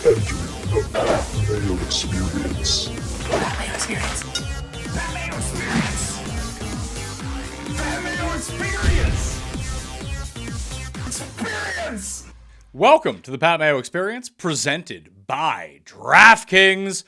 entering the Mayo experience. Mayo experience. Mayo experience. Mayo experience. Experience. Welcome to the Pat Mayo Experience, presented by DraftKings.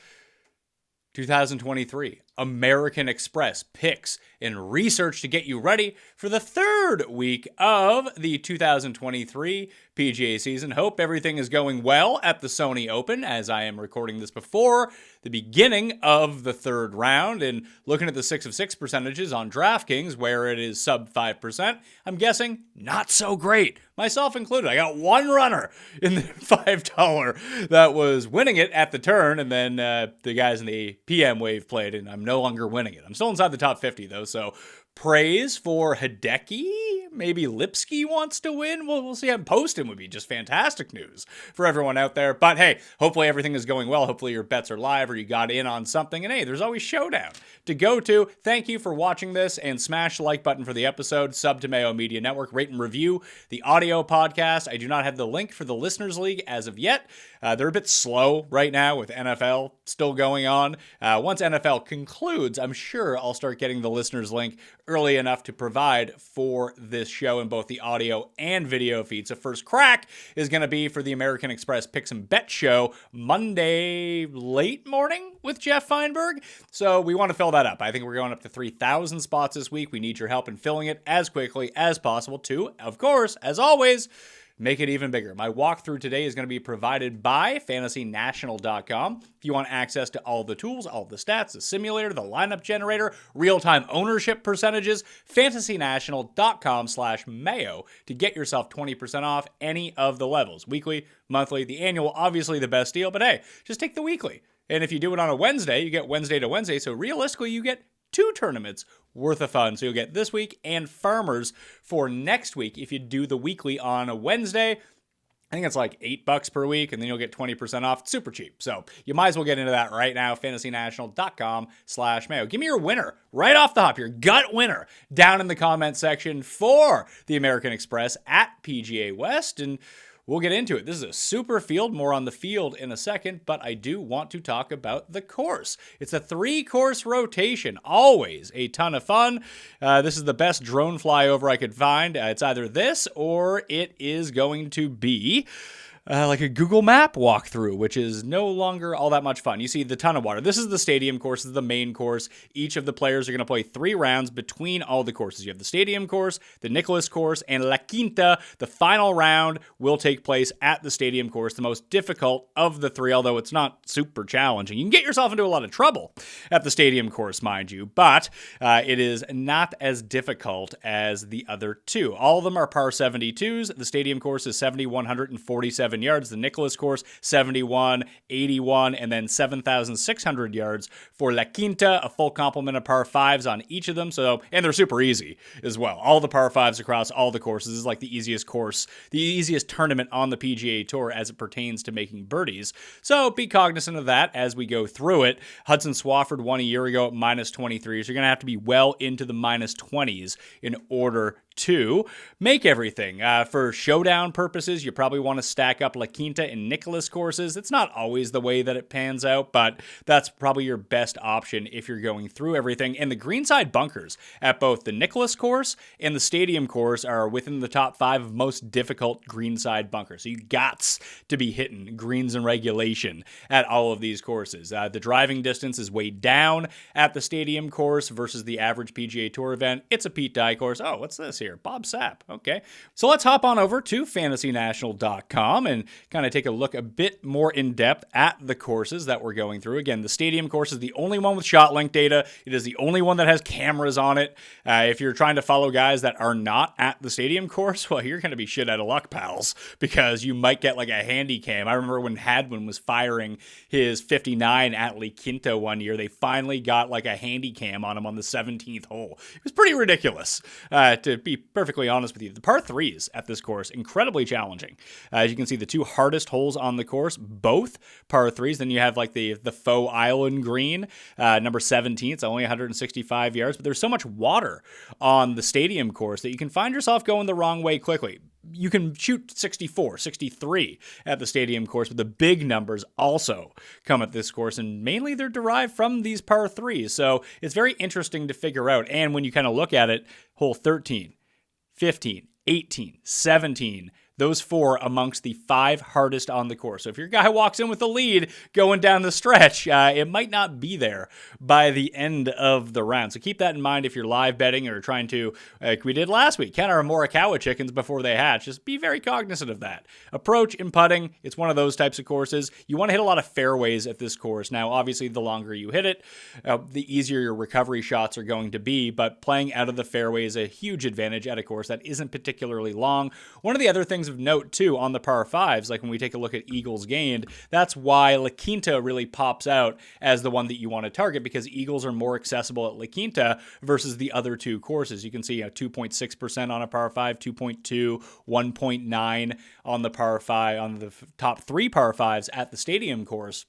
2023 American Express picks and research to get you ready for the third week of the 2023 PGA season. Hope everything is going well at the Sony Open, as I am recording this before the beginning of the third round. And looking at the 6 of 6 percentages on DraftKings, where it is sub 5%, I'm guessing not so great, myself included. I got one runner in the $5 that was winning it at the turn, and then the guys in the PM wave played, and I'm no longer winning it. I'm still inside the top 50, though, so praise for Hideki. Maybe Lipsky wants to win. We'll see. Posting would be just fantastic news for everyone out there. But hey, hopefully everything is going well. Hopefully your bets are live or you got in on something. And hey, there's always Showdown to go to. Thank you for watching this, and smash the like button for the episode. Sub to Mayo Media Network. Rate and review the audio podcast. I do not have the link for the Listeners League as of yet. They're a bit slow right now with NFL still going on. Once NFL concludes, I'm sure I'll start getting the listeners link early enough to provide for this show in both the audio and video feed. So first crack is going to be for the American Express Picks and Bet show Monday late morning with Jeff Feinberg. So we want to fill that up. I think we're going up to 3,000 spots this week. We need your help in filling it as quickly as possible to, of course, as always, make it even bigger. My walkthrough today is going to be provided by fantasynational.com. If you want access to all the tools, all the stats, the simulator, the lineup generator, real-time ownership percentages, fantasynational.com/Mayo to get yourself 20% off any of the levels. Weekly, monthly, the annual, obviously the best deal, but hey, just take the weekly. And if you do it on a Wednesday, you get Wednesday to Wednesday, so realistically you get 2 tournaments worth of fun. So you'll get this week and Farmers for next week if you do the weekly on a Wednesday. I think it's like $8 per week, and then you'll get 20% off. It's super cheap. So you might as well get into that right now. fantasynational.com/Mayo. Give me your winner right off the hop, your gut winner down in the comment section for the American Express at PGA West, and we'll get into it. This is a super field, more on the field in a second, but I do want to talk about the course. It's a 3-course rotation, always a ton of fun. This is the best drone flyover I could find. It's either this or it is going to be like a Google Map walkthrough, which is no longer all that much fun. You see the ton of water. This is the stadium course. This is the main course. Each of the players are going to play 3 rounds between all the courses. You have the stadium course, the Nicklaus course, and La Quinta. The final round will take place at the stadium course, the most difficult of the 3, although it's not super challenging. You can get yourself into a lot of trouble at the stadium course, mind you, but it is not as difficult as the other 2. All of them are par 72s. The stadium course is 7,147 yards. The Nicklaus course, 71, 81, and then 7,600 yards for La Quinta, a full complement of par 5s on each of them. So, and they're super easy as well. All the par 5s across all the courses. This is like the easiest course, the easiest tournament on the PGA Tour as it pertains to making birdies. So be cognizant of that as we go through it. Hudson Swafford won a year ago at -23, so you're going to have to be well into the -20s in order to make everything. For showdown purposes, you probably want to stack up La Quinta and Nicklaus courses. It's not always the way that it pans out, but that's probably your best option if you're going through everything. And the greenside bunkers at both the Nicklaus course and the stadium course are within the top 5 of most difficult greenside bunkers. So you gots to be hitting greens in regulation at all of these courses. The driving distance is way down at the stadium course versus the average PGA Tour event. It's a Pete Dye course. Oh, what's this here? Bob Sapp. Okay. So let's hop on over to fantasynational.com and kind of take a look a bit more in depth at the courses that we're going through. Again, the stadium course is the only one with shot link data. It is the only one that has cameras on it. If you're trying to follow guys that are not at the stadium course, well, you're going to be shit out of luck, pals, because you might get like a handy cam. I remember when Hadwin was firing his 59 at La Quinta one year, they finally got like a handy cam on him on the 17th hole. It was pretty ridiculous, to be perfectly honest with you. The par 3s at this course, incredibly challenging. As you can see, the two hardest holes on the course, both par threes. Then you have like the faux island green, number 17. It's only 165 yards, but there's so much water on the stadium course that you can find yourself going the wrong way quickly. You can shoot 64, 63 at the stadium course, but the big numbers also come at this course, and mainly they're derived from these par threes. So it's very interesting to figure out. And when you kind of look at it, hole 13, 15, 18, 17, those four amongst the 5 hardest on the course. So if your guy walks in with the lead going down the stretch, it might not be there by the end of the round. So keep that in mind if you're live betting or trying to, like we did last week, count our Morikawa chickens before they hatch. Just be very cognizant of that. Approach and putting, it's one of those types of courses. You want to hit a lot of fairways at this course. Now, obviously, the longer you hit it, the easier your recovery shots are going to be, but playing out of the fairway is a huge advantage at a course that isn't particularly long. One of the other things of note too on the par fives, like when we take a look at eagles gained, that's why La Quinta really pops out as the one that you want to target, because eagles are more accessible at La Quinta versus the other two courses. You can see 2.6% on a par 5, 2.2, 1.9 on the par 5, on the top 3 par 5s at the stadium course.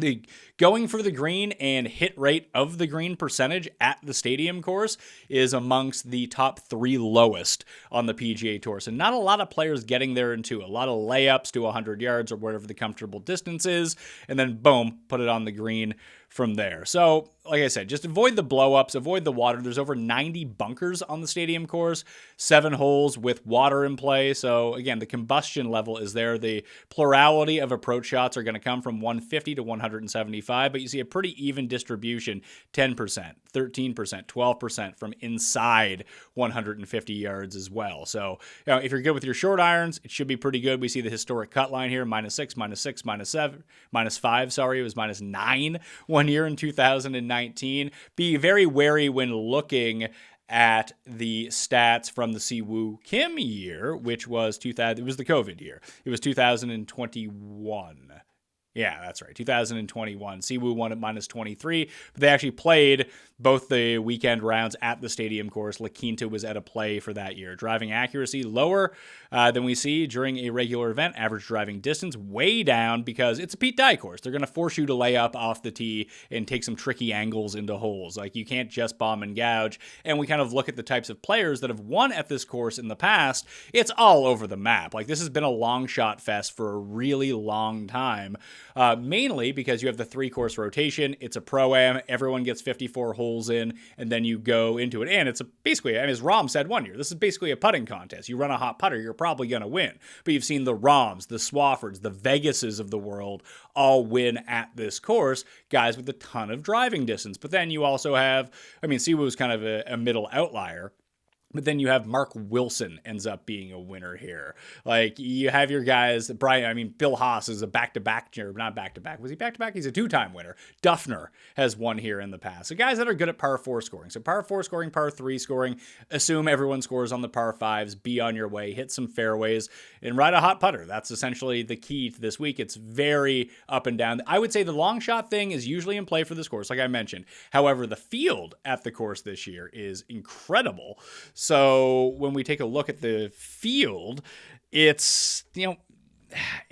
The going for the green and hit rate of the green percentage at the stadium course is amongst the top 3 lowest on the PGA Tour. So not a lot of players getting there into a lot of layups to 100 yards or whatever the comfortable distance is, and then boom, put it on the green from there. So, like I said, just avoid the blow-ups, avoid the water. There's over 90 bunkers on the stadium course, 7 holes with water in play. So, again, the combustion level is there. The plurality of approach shots are going to come from 150 to 175, but you see a pretty even distribution, 10%, 13%, 12% from inside 150 yards as well. So, if you're good with your short irons, it should be pretty good. We see the historic cut line here, -6, -6, -7, -5, sorry, it was -9 one year in 2019. Be very wary when looking at the stats from the Siwoo Kim year, which was 2000. It was the COVID year. It was 2021. Yeah, that's right. 2021. Siwoo won at -23, but they actually played both the weekend rounds at the stadium course. La Quinta was at a play for that year. Driving accuracy lower than we see during a regular event. Average driving distance way down because it's a Pete Dye course. They're going to force you to lay up off the tee and take some tricky angles into holes. Like, you can't just bomb and gouge. And we kind of look at the types of players that have won at this course in the past. It's all over the map. Like, this has been a long shot fest for a really long time. Mainly because you have the 3-course rotation. It's a pro-am. Everyone gets 54 holes in, and then you go into it. And it's basically, as Rahm said one year, this is basically a putting contest. You run a hot putter, you're probably going to win. But you've seen the Rahms, the Swaffords, the Vegases of the world all win at this course, guys with a ton of driving distance. But then you also have, Siwoo's kind of a middle outlier. But then you have Mark Wilson ends up being a winner here. Like, you have your guys, Bill Haas is a back-to-back, or not back-to-back. Was he back-to-back? He's a 2-time winner. Duffner has won here in the past. So guys that are good at par 4 scoring. So par 4 scoring, par 3 scoring. Assume everyone scores on the par 5s. Be on your way. Hit some fairways and ride a hot putter. That's essentially the key to this week. It's very up and down. I would say the long shot thing is usually in play for this course, like I mentioned. However, the field at the course this year is incredible. So when we take a look at the field, it's going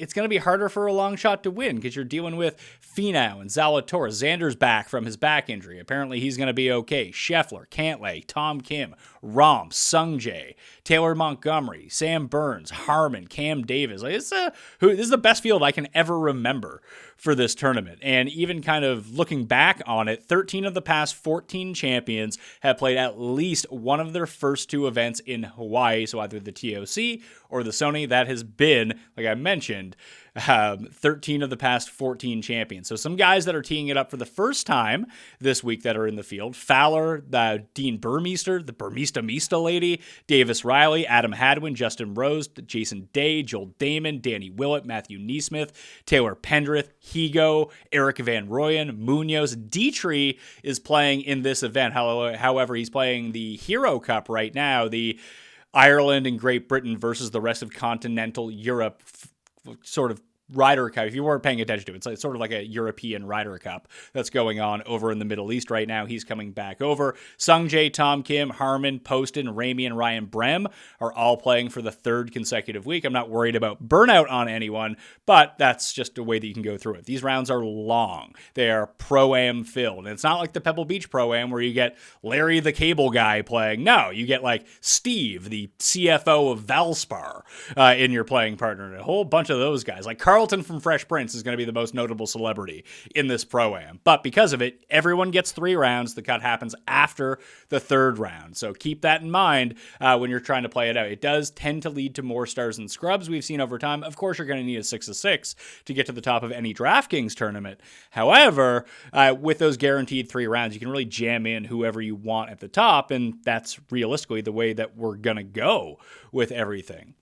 to be harder for a long shot to win because you're dealing with Finau and Zalatoris. Xander's back from his back injury. Apparently he's going to be okay. Scheffler, Cantlay, Tom Kim, Rahm, Sungjae, Taylor Montgomery, Sam Burns, Harman, Cam Davis. This is the best field I can ever remember for this tournament. And even kind of looking back on it, 13 of the past 14 champions have played at least one of their first 2 events in Hawaii. So either the TOC or the Sony. That has been, like I mentioned, 13 of the past 14 champions. So some guys that are teeing it up for the first time this week that are in the field. Fowler, Dean Burmeister, the Burmista Mista lady, Davis Riley, Adam Hadwin, Justin Rose, Jason Day, Joel Damon, Danny Willett, Matthew Neesmith, Taylor Pendrith, Higo, Eric Van Rooyen, Munoz. Dietrich is playing in this event. However, he's playing the Hero Cup right now, the Ireland and Great Britain versus the rest of continental Europe sort of Ryder Cup, if you weren't paying attention to it, it's sort of like a European Ryder Cup that's going on over in the Middle East right now. He's coming back over. Sung Jae, Tom Kim, Harman, Poston, Ramey, and Ryan Brem are all playing for the third consecutive week. I'm not worried about burnout on anyone, but that's just a way that you can go through it. These rounds are long. They are Pro-Am filled. And it's not like the Pebble Beach Pro-Am where you get Larry the cable guy playing. No, you get like Steve, the CFO of Valspar, in your playing partner. And a whole bunch of those guys. Like Carlton from Fresh Prince is going to be the most notable celebrity in this Pro-Am. But because of it, everyone gets 3 rounds. The cut happens after the third round. So keep that in mind when you're trying to play it out. It does tend to lead to more stars and scrubs we've seen over time. Of course, you're going to need a 6 of 6 to get to the top of any DraftKings tournament. However, with those guaranteed 3 rounds, you can really jam in whoever you want at the top. And that's realistically the way that we're going to go with everything.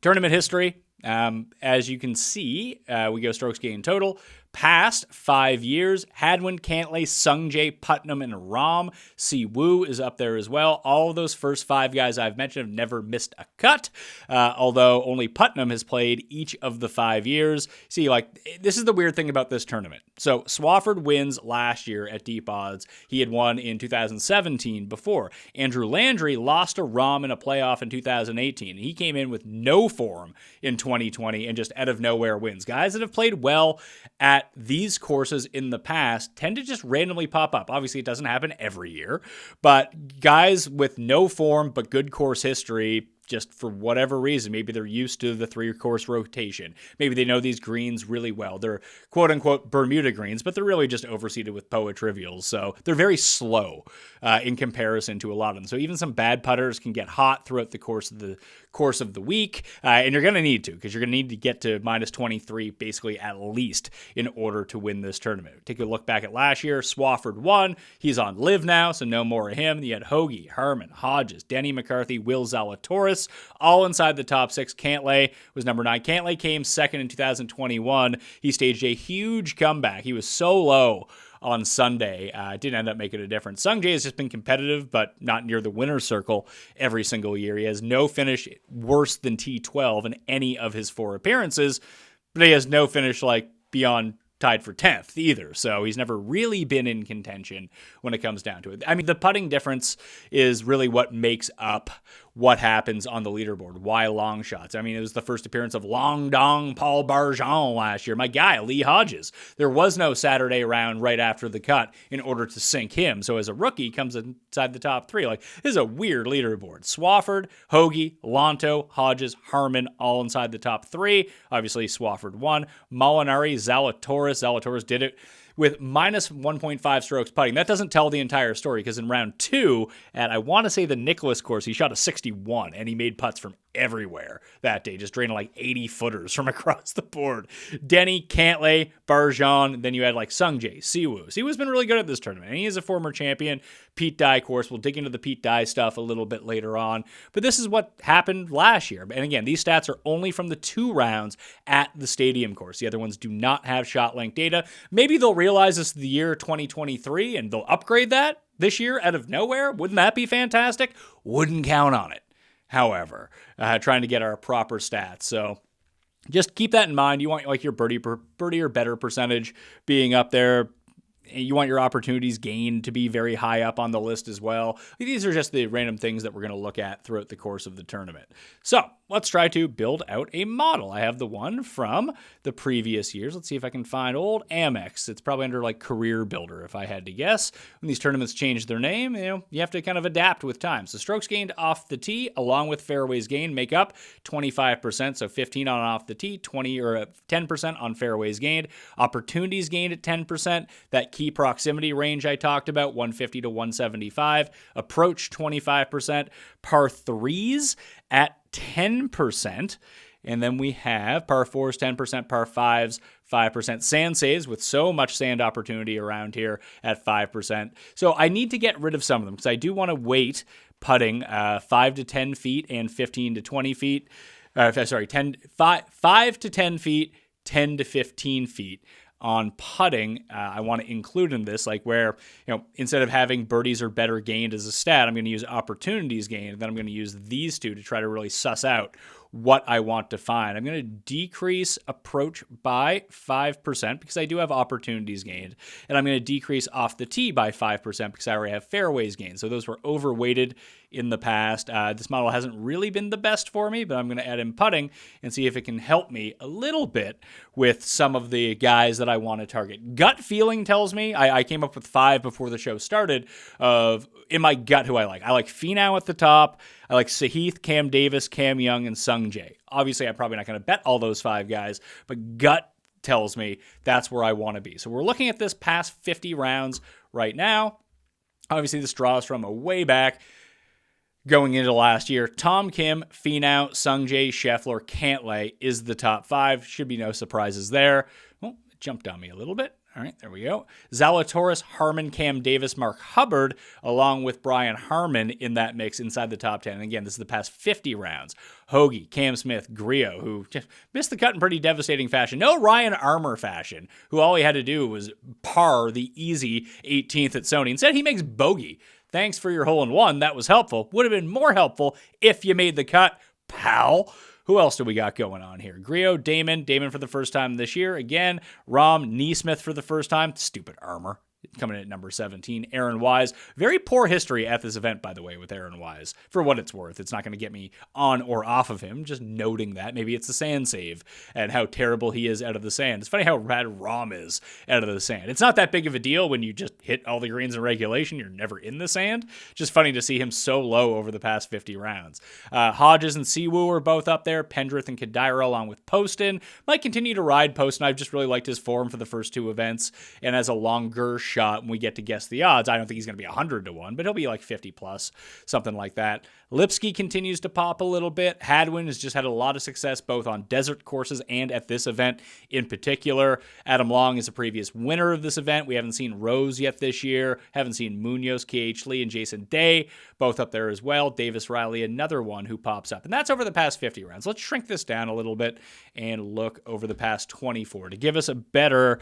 Tournament history. As you can see, we go strokes gained total. Past 5 years, Hadwin, Cantlay, Sungjae, Putnam, and Rom. Si Woo is up there as well. All of those first 5 guys I've mentioned have never missed a cut, although only Putnam has played each of the 5 years. See, like, this is the weird thing about this tournament. So Swafford wins last year at deep odds. He had won in 2017 before. Andrew Landry lost to Rom in a playoff in 2018. He came in with no form in 2020 and just out of nowhere wins. Guys that have played well at these courses in the past tend to just randomly pop up. Obviously, it doesn't happen every year, but guys with no form but good course history, just for whatever reason, maybe they're used to the 3-course rotation. Maybe they know these greens really well. They're quote-unquote Bermuda greens, but they're really just overseeded with POA trivials. So they're very slow in comparison to a lot of them. So even some bad putters can get hot throughout the course of the week. And you're going to need to, because you're going to need to get to minus 23 basically at least in order to win this tournament. Take a look back at last year. Swafford won. He's on live now, so no more of him. You had Hoagie, Harman, Hodges, Denny McCarthy, Will Zalatoris, all inside the top 6. Cantlay was number 9. Cantlay came second in 2021. He staged a huge comeback. He was so low on Sunday. Didn't end up making a difference. Sungjae has just been competitive, but not near the winner's circle every single year. He has no finish worse than T12 in any of his 4 appearances, but he has no finish like beyond tied for 10th either. So he's never really been in contention when it comes down to it. I mean, the putting difference is really what makes up what happens on the leaderboard. Why long shots? I mean, it was the first appearance of Long Dong Paul Barjon last year. My guy, Lee Hodges. There was no Saturday round right after the cut in order to sink him. So as a rookie, he comes inside the top 3. Like, this is a weird leaderboard. Swafford, Hoagie, Lonto, Hodges, Harman, all inside the top 3. Obviously, Swafford won. Molinari, Zalatoris. Zalatoris did it with minus 1.5 strokes putting. That doesn't tell the entire story, because in round 2, at I want to say the Nicholas course, he shot a 61, and he made putts from everywhere that day, just draining like 80 footers from across the board. Denny, Cantlay, Barjon, then you had like Sungjae, Si Woo. Si Woo's been really good at this tournament, and he is a former champion. Pete Dye course, we'll dig into the Pete Dye stuff a little bit later on, but this is what happened last year. And again, these stats are only from the 2 rounds at the stadium course. The other ones do not have shot length data. Maybe they'll realize this is the year 2023 and they'll upgrade that this year out of nowhere. Wouldn't that be fantastic? Wouldn't count on it. However, trying to get our proper stats. So just keep that in mind. You want like your birdie or better percentage being up there. You want your opportunities gained to be very high up on the list as well. These are just the random things that we're going to look at throughout the course of the tournament. So let's try to build out a model. I have the one from the previous years. Let's see if I can find old Amex. It's probably under like Career Builder, if I had to guess. When these tournaments change their name, you have to kind of adapt with time. So strokes gained off the tee, along with fairways gained, make up 25%. So 15 on off the tee, 20 or 10% on fairways gained. Opportunities gained at 10%. That key proximity range I talked about, 150 to 175. Approach 25%. Par 3s at 10%. And then we have par 4s, 10%, par 5s, 5%. Sand saves with so much sand opportunity around here at 5%. So I need to get rid of some of them because I do want to weight putting 5 to 10 feet and 15 to 20 feet. 5 to 10 feet, 10 to 15 feet. On putting, I want to include in this, like where, instead of having birdies or better gained as a stat, I'm going to use opportunities gained, and then I'm going to use these two to try to really suss out what I want to find. I'm going to decrease approach by 5% because I do have opportunities gained, and I'm going to decrease off the tee by 5% because I already have fairways gained. So those were overweighted in the past. This model hasn't really been the best for me, but I'm going to add in putting and see if it can help me a little bit with some of the guys that I want to target. Gut feeling tells me, I came up with 5 before the show started, of in my gut who I like. I like Finau at the top. I like Sahith, Cam Davis, Cam Young, and Sung Jae. Obviously, I'm probably not going to bet all those 5 guys, but gut tells me that's where I want to be. So we're looking at this past 50 rounds right now. Obviously, this draws from a way back going into last year. Tom Kim, Finau, Sung Jae, Scheffler, Cantlay is the top 5. Should be no surprises there. Well, it jumped on me a little bit. All right, there we go. Zalatoris, Harmon, Cam Davis, Mark Hubbard, along with Brian Harmon in that mix inside the top 10. And again, this is the past 50 rounds. Hoagie, Cam Smith, Griot, who just missed the cut in pretty devastating fashion. No Ryan Armour fashion, who all he had to do was par the easy 18th at Sony. Instead, he makes bogey. Thanks for your hole-in-one. That was helpful. Would have been more helpful if you made the cut, pal. Who else do we got going on here? Griot, Damon for the first time this year. Again, Rahm, Neesmith for the first time. Stupid Armour. Coming in at number 17, Aaron Wise. Very poor history at this event, by the way, with Aaron Wise. For what it's worth, it's not going to get me on or off of him. Just noting that. Maybe it's the sand save and how terrible he is out of the sand. It's funny how rad Rahm is out of the sand. It's not that big of a deal when you just hit all the greens in regulation. You're never in the sand. Just funny to see him so low over the past 50 rounds. Hodges and Siwoo are both up there. Pendrith and Kadira along with Poston. Might continue to ride Poston. I've just really liked his form for the first 2 events. And as a longer shot when we get to guess the odds, I don't think he's going to be 100 to 1, but he'll be like 50 plus, something like that. Lipsky continues to pop a little bit. Hadwin has just had a lot of success both on desert courses and at this event in particular. Adam Long is a previous winner of this event. We haven't seen Rose yet this year. Haven't seen Munoz, KH Lee, and Jason Day, both up there as well. Davis Riley, another one who pops up. And that's over the past 50 rounds. Let's shrink this down a little bit and look over the past 24 to give us a better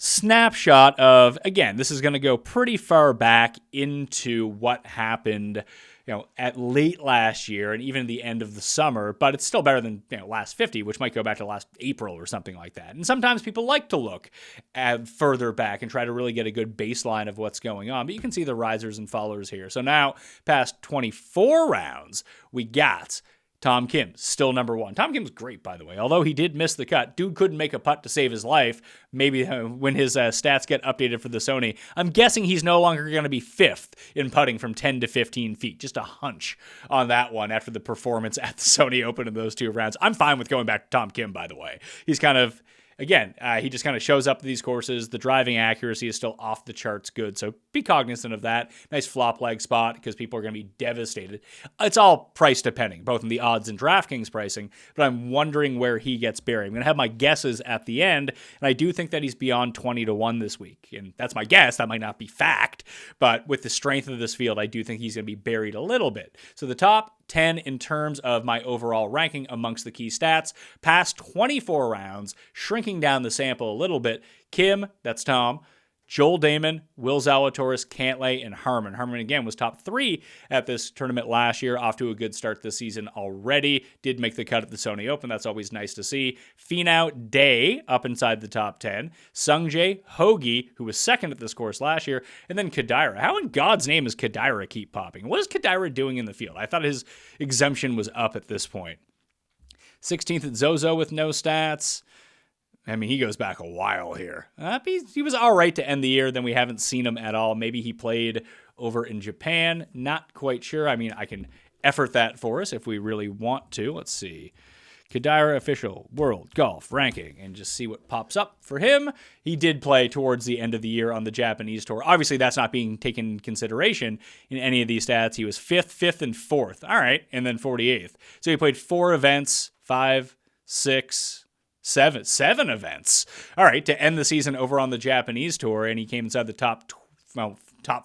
snapshot of, again, this is going to go pretty far back into what happened, at late last year and even the end of the summer, but it's still better than, last 50, which might go back to last April or something like that. And sometimes people like to look at further back and try to really get a good baseline of what's going on, but you can see the risers and fallers here. So now, past 24 rounds, we got Tom Kim, still number 1. Tom Kim's great, by the way. Although he did miss the cut, dude couldn't make a putt to save his life. Maybe when his stats get updated for the Sony, I'm guessing he's no longer going to be 5th in putting from 10 to 15 feet. Just a hunch on that one after the performance at the Sony Open in those 2 rounds. I'm fine with going back to Tom Kim, by the way. He's kind of... Again, he just kind of shows up to these courses. The driving accuracy is still off the charts good, so be cognizant of that. Nice flop leg spot because people are going to be devastated. It's all price depending, both in the odds and DraftKings pricing, but I'm wondering where he gets buried. I'm going to have my guesses at the end, and I do think that he's beyond 20 to 1 this week, and that's my guess. That might not be fact, but with the strength of this field, I do think he's going to be buried a little bit. So the top 10 in terms of my overall ranking amongst the key stats. Past 24 rounds, shrinking down the sample a little bit. Kim, that's Tom, Joel Damon, Will Zalatoris, Cantlay, and Harmon. Harmon, again, was top 3 at this tournament last year, off to a good start this season already. Did make the cut at the Sony Open. That's always nice to see. Finau, Day, up inside the top 10. Sung Jae, Hoagie, who was second at this course last year, and then Kadira. How in God's name is Kadira keep popping? What is Kadira doing in the field? I thought his exemption was up at this point. 16th at Zozo with no stats. I mean, he goes back a while here. He was all right to end the year. Then we haven't seen him at all. Maybe he played over in Japan. Not quite sure. I mean, I can effort that for us if we really want to. Let's see. Kadira official world golf ranking and just see what pops up for him. He did play towards the end of the year on the Japanese tour. Obviously, that's not being taken into consideration in any of these stats. He was 5th, and 4th. All right. And then 48th. So he played 4 events, 5, 6, 7 events. All right, to end the season over on the Japanese tour, and he came inside the top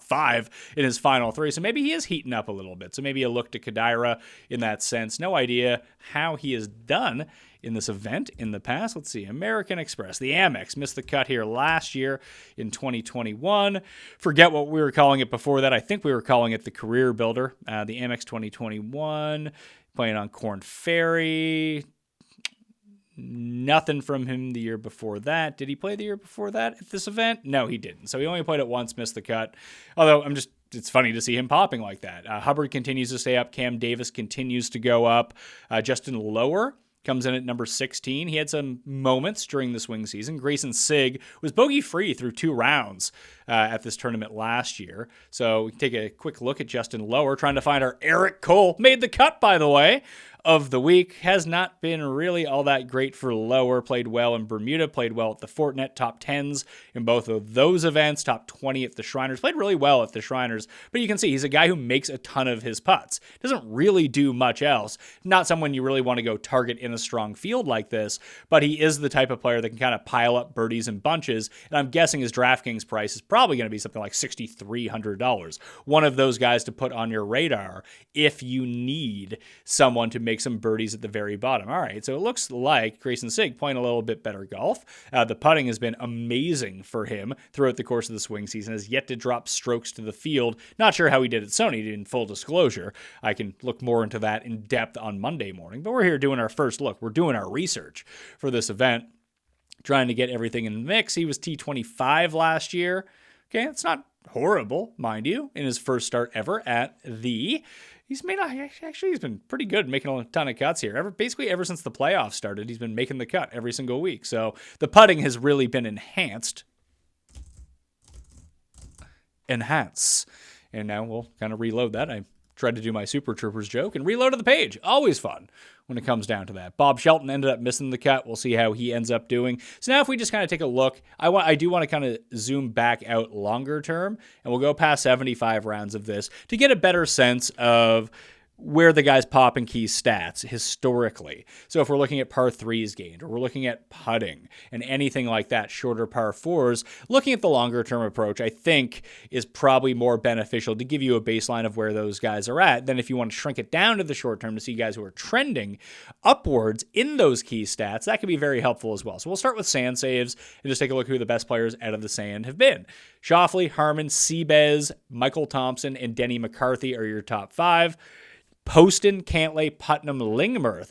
5 in his final 3. So maybe he is heating up a little bit. So maybe a look to Kadira in that sense. No idea how he has done in this event in the past. Let's see. American Express, the Amex, missed the cut here last year in 2021. Forget what we were calling it before that. I think we were calling it the Career Builder. The Amex 2021. playing on Corn Ferry. Nothing from him the year before that. Did he play the year before that at this event? No, he didn't. So he only played it once, missed the cut. Although it's funny to see him popping like that. Hubbard continues to stay up. Cam Davis continues to go up. Justin Lower comes in at number 16. He had some moments during the swing season. Grayson Sigg was bogey-free through 2 rounds at this tournament last year. So we can take a quick look at Justin Lower, trying to find our Eric Cole. Made the cut, by the way, of the week. Has not been really all that great for Lower. Played well in Bermuda, played well at the Fortinet, top 10s in both of those events, top 20 at the Shriners. Played really well at the Shriners, but you can see he's a guy who makes a ton of his putts. Doesn't really do much else. Not someone you really want to go target in a strong field like this, but he is the type of player that can kind of pile up birdies in bunches, and I'm guessing his DraftKings price is probably going to be something like $6,300. One of those guys to put on your radar if you need someone to make some birdies at the very bottom. All right, so it looks like Grayson Sigg playing a little bit better golf. The putting has been amazing for him throughout the course of the swing season, has yet to drop strokes to the field. Not sure how he did at Sony, in full disclosure. I can look more into that in depth on Monday morning, but we're here doing our first look. We're doing our research for this event, trying to get everything in the mix. He was T25 last year. Okay, it's not horrible, mind you, in his first start ever at the... He's been pretty good making a ton of cuts here. Basically ever since the playoffs started, he's been making the cut every single week. So the putting has really been enhanced. And now we'll kind of reload that. I tried to do my Super Troopers joke and reloaded the page. Always fun when it comes down to that. Bob Shelton ended up missing the cut. We'll see how he ends up doing. So now if we just kind of take a look, I do want to kind of zoom back out longer term, and we'll go past 75 rounds of this to get a better sense of where the guys pop in key stats historically. So if we're looking at par threes gained, or we're looking at putting and anything like that, shorter par fours, looking at the longer term approach, I think is probably more beneficial to give you a baseline of where those guys are at than if you want to shrink it down to the short term to see guys who are trending upwards in those key stats. That can be very helpful as well. So we'll start with sand saves and just take a look who the best players out of the sand have been. Schauffele, Harmon, Seabez, Michael Thompson, and Denny McCarthy are your top 5. Poston, Cantlay, Putnam, Lingmerth.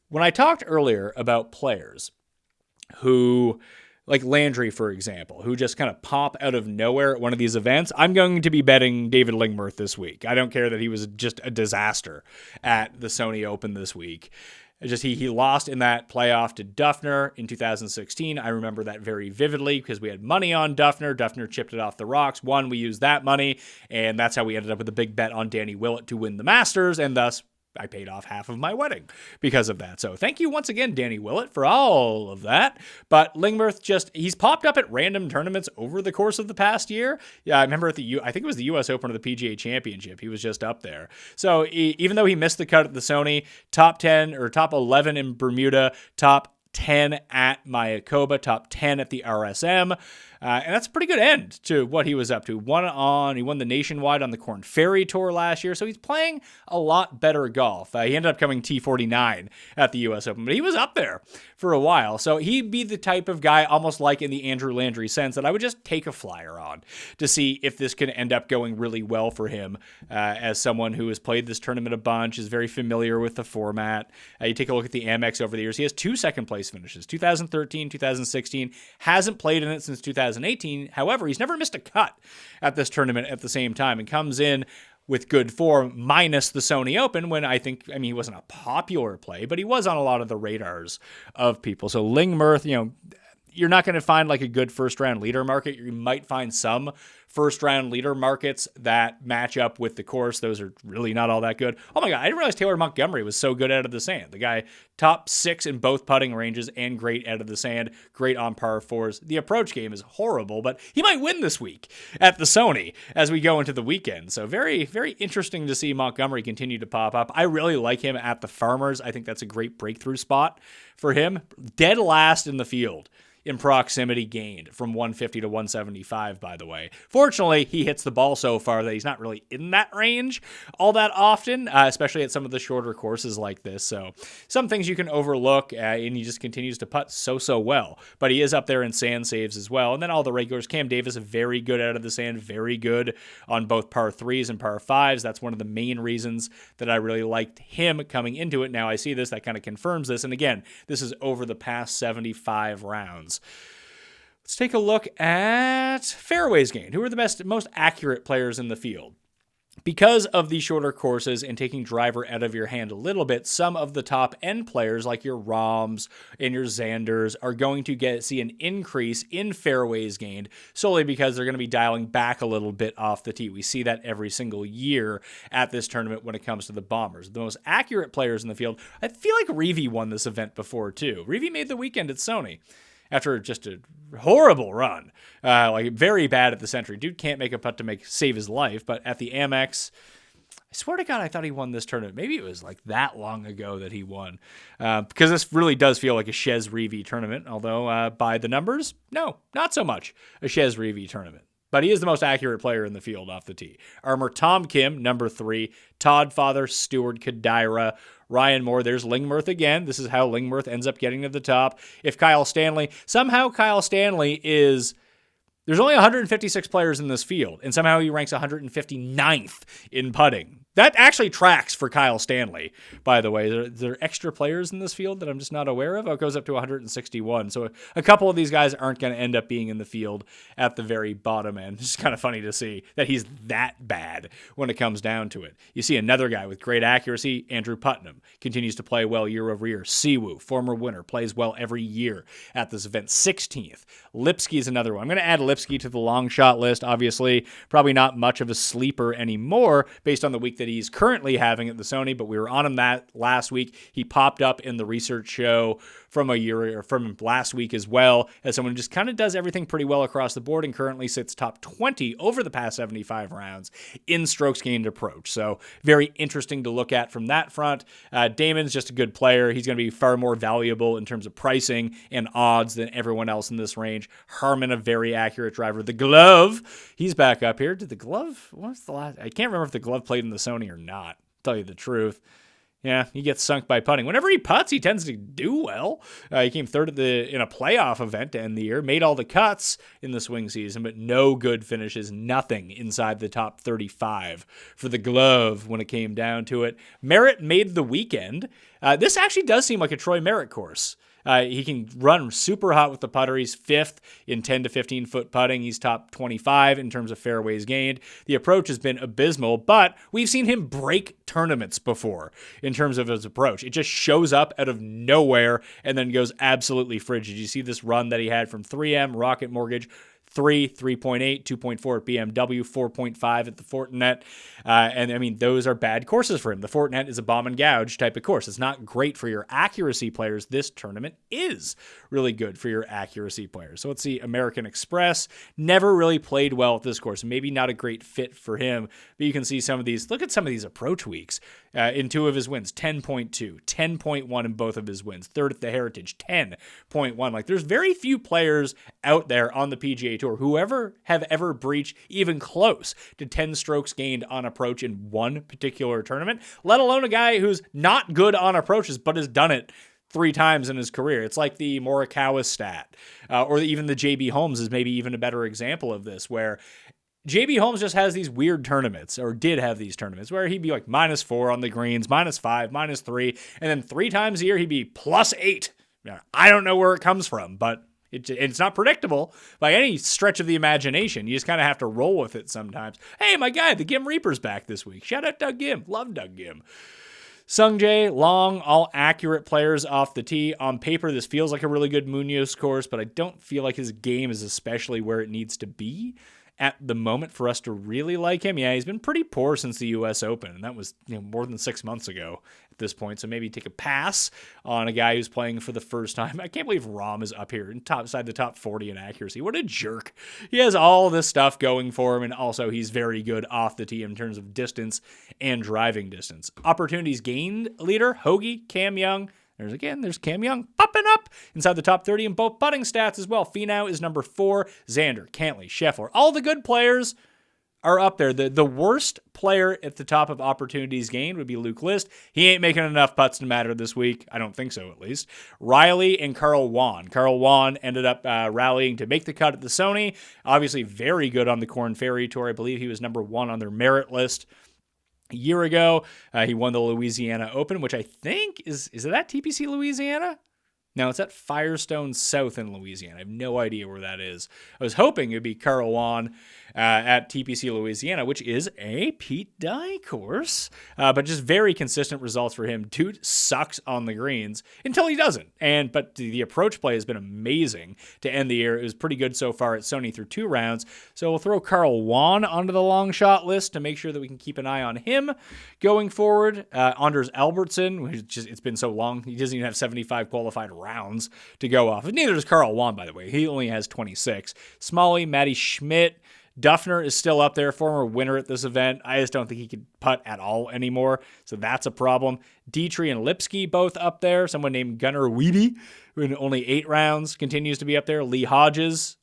When I talked earlier about players who, like Landry, for example, who just kind of pop out of nowhere at one of these events, I'm going to be betting David Lingmerth this week. I don't care that he was just a disaster at the Sony Open this week. He lost in that playoff to Duffner in 2016. I remember that very vividly because we had money on Duffner. Duffner chipped it off the rocks. We used that money, and that's how we ended up with a big bet on Danny Willett to win the Masters, and thus I paid off half of my wedding because of that. So thank you once again, Danny Willett, for all of that. But Lingmerth he's popped up at random tournaments over the course of the past year. Yeah, I remember at I think it was the US Open or the PGA Championship. He was just up there. So even though he missed the cut at the Sony, top 10 or top 11 in Bermuda, top 10 at Mayakoba, top 10 at the RSM. And that's a pretty good end to what he was up to. He won the Nationwide on the Corn Ferry Tour last year, so he's playing a lot better golf. He ended up coming T49 at the U.S. Open, but he was up there for a while. So he'd be the type of guy, almost like in the Andrew Landry sense, that I would just take a flyer on to see if this can end up going really well for him as someone who has played this tournament a bunch, is very familiar with the format. You take a look at the Amex over the years. He has 2 second-place finishes, 2013, 2016. Hasn't played in it since 2018. However, he's never missed a cut at this tournament at the same time and comes in with good form minus the Sony Open when he wasn't a popular play, but he was on a lot of the radars of people. So Lingmerth, you're not going to find like a good first round leader market. You might find some first round leader markets that match up with the course. Those are really not all that good. Oh my God, I didn't realize Taylor Montgomery was so good out of the sand. The guy top 6 in both putting ranges and great out of the sand, great on par 4s. The approach game is horrible, but he might win this week at the Sony as we go into the weekend. So very, very interesting to see Montgomery continue to pop up. I really like him at the Farmers. I think that's a great breakthrough spot for him. Dead last in the field in proximity gained from 150 to 175, by the way. Unfortunately, he hits the ball so far that he's not really in that range all that often, especially at some of the shorter courses like this. So some things you can overlook, and he just continues to putt so well. But he is up there in sand saves as well. And then all the regulars, Cam Davis, very good out of the sand, very good on both par 3s and par 5s. That's one of the main reasons that I really liked him coming into it. Now I see this, that kind of confirms this. And again, this is over the past 75 rounds. Let's take a look at fairways gained. Who are the most accurate players in the field? Because of these shorter courses and taking driver out of your hand a little bit, some of the top end players like your Rahms and your Xanders are going to see an increase in fairways gained solely because they're going to be dialing back a little bit off the tee. We see that every single year at this tournament when it comes to the Bombers. The most accurate players in the field, I feel like Reevy won this event before too. Reevy made the weekend at Sony after just a horrible run, like very bad at the Century. Dude can't make a putt to save his life, but at the Amex, I swear to God, I thought he won this tournament. Maybe it was like that long ago that he won, because this really does feel like a Chez Reevy tournament, although by the numbers, no, not so much a Chez Reevy tournament. But he is the most accurate player in the field off the tee. Armour Tom Kim, number 3. Todd Father, Stewart Kadira, Ryan Moore. There's Lingmerth again. This is how Lingmerth ends up getting to the top. If Kyle Stanley is... There's only 156 players in this field, and somehow he ranks 159th in putting. That actually tracks for Kyle Stanley, by the way. There are extra players in this field that I'm just not aware of. It goes up to 161. So a couple of these guys aren't going to end up being in the field at the very bottom end. It's just kind of funny to see that he's that bad when it comes down to it. You see another guy with great accuracy, Andrew Putnam, continues to play well year over year. Siwoo, former winner, plays well every year at this event. 16th. Lipsky is another one. I'm going to add Lipsky to the long shot list. Obviously, probably not much of a sleeper anymore based on the week that he's currently having at the Sony, but we were on him that last week. He popped up in the research show from last week as well as someone who just kind of does everything pretty well across the board and currently sits top 20 over the past 75 rounds in strokes gained approach. So very interesting to look at from that front. Damon's just a good player. He's going to be far more valuable in terms of pricing and odds than everyone else in this range. Harmon, a very accurate driver. The Glove, he's back up here. Did the Glove, what's the last? I can't remember if the Glove played in the Sony or not. Tell you the truth. Yeah, he gets sunk by putting. Whenever he putts, he tends to do well. He came third in a playoff event to end the year, made all the cuts in the swing season, but no good finishes, nothing inside the top 35 for the Glove when it came down to it. Merritt made the weekend. This actually does seem like a Troy Merritt course. He can run super hot with the putter. He's 5th in 10 to 15 foot putting. He's top 25 in terms of fairways gained. The approach has been abysmal, but we've seen him break tournaments before in terms of his approach. It just shows up out of nowhere and then goes absolutely frigid. You see this run that he had from 3M, Rocket Mortgage, 3.8, 2.4 at BMW, 4.5 at the Fortinet. And I mean, those are bad courses for him. The Fortinet is a bomb and gouge type of course. It's not great for your accuracy players. This tournament is really good for your accuracy players. So let's see, American Express never really played well at this course. Maybe not a great fit for him, but you can see some of these. Look at some of these approach weeks in 2 of his wins, 10.2, 10.1 in both of his wins. 3rd at the Heritage, 10.1. Like there's very few players out there on the PGA Tour who have ever breached even close to 10 strokes gained on approach in one particular tournament, let alone a guy who's not good on approaches but has done it 3 times in his career. It's like the Morikawa stat, or even the JB Holmes is maybe even a better example of this, where JB Holmes just has these weird tournaments, or did have these tournaments, where he'd be like -4 on the greens, -5, -3, and then 3 times a year he'd be +8. I don't know where it comes from, but it's not predictable by any stretch of the imagination. You just kind of have to roll with it sometimes. Hey, my guy, the Gim Reaper's back this week. Shout out Doug Gim. Love Doug Gim. Sungjae, Long, all accurate players off the tee. On paper, this feels like a really good Munoz course, but I don't feel like his game is especially where it needs to be at the moment for us to really like him. Yeah, he's been pretty poor since the U.S. Open, and that was more than 6 months ago at this point. So maybe take a pass on a guy who's playing for the first time. I can't believe Rahm is up here inside the top 40 in accuracy. What a jerk. He has all this stuff going for him, and also he's very good off the tee in terms of distance and driving distance. Opportunities gained leader, Hoagie, Cam Young, There's Cam Young popping up inside the top 30 in both putting stats as well. Finau is number 4. Xander, Cantley, Scheffler, all the good players are up there. The worst player at the top of opportunities gained would be Luke List. He ain't making enough putts to matter this week. I don't think so, at least. Riley and Carl Wan. Carl Wan ended up rallying to make the cut at the Sony. Obviously very good on the Korn Ferry Tour. I believe he was number 1 on their merit list a year ago. He won the Louisiana Open, which I think is it at TPC Louisiana? No, it's at Firestone South in Louisiana. I have no idea where that is. I was hoping it would be Carl Wan at TPC Louisiana, which is a Pete Dye course, but just very consistent results for him. Dude sucks on the greens until he doesn't. But the approach play has been amazing to end the year. It was pretty good so far at Sony through 2 rounds. So we'll throw Carl Wan onto the long shot list to make sure that we can keep an eye on him going forward. Anders Albertson, it's been so long, he doesn't even have 75 qualified rounds to go off. Neither does Carl Wan, by the way. He only has 26. Smalley, Matty Schmidt, Duffner is still up there, former winner at this event. I just don't think he could putt at all anymore, so that's a problem. Dietrich and Lipsky both up there. Someone named Gunnar Weedy, who in only 8 rounds continues to be up there. Lee Hodges,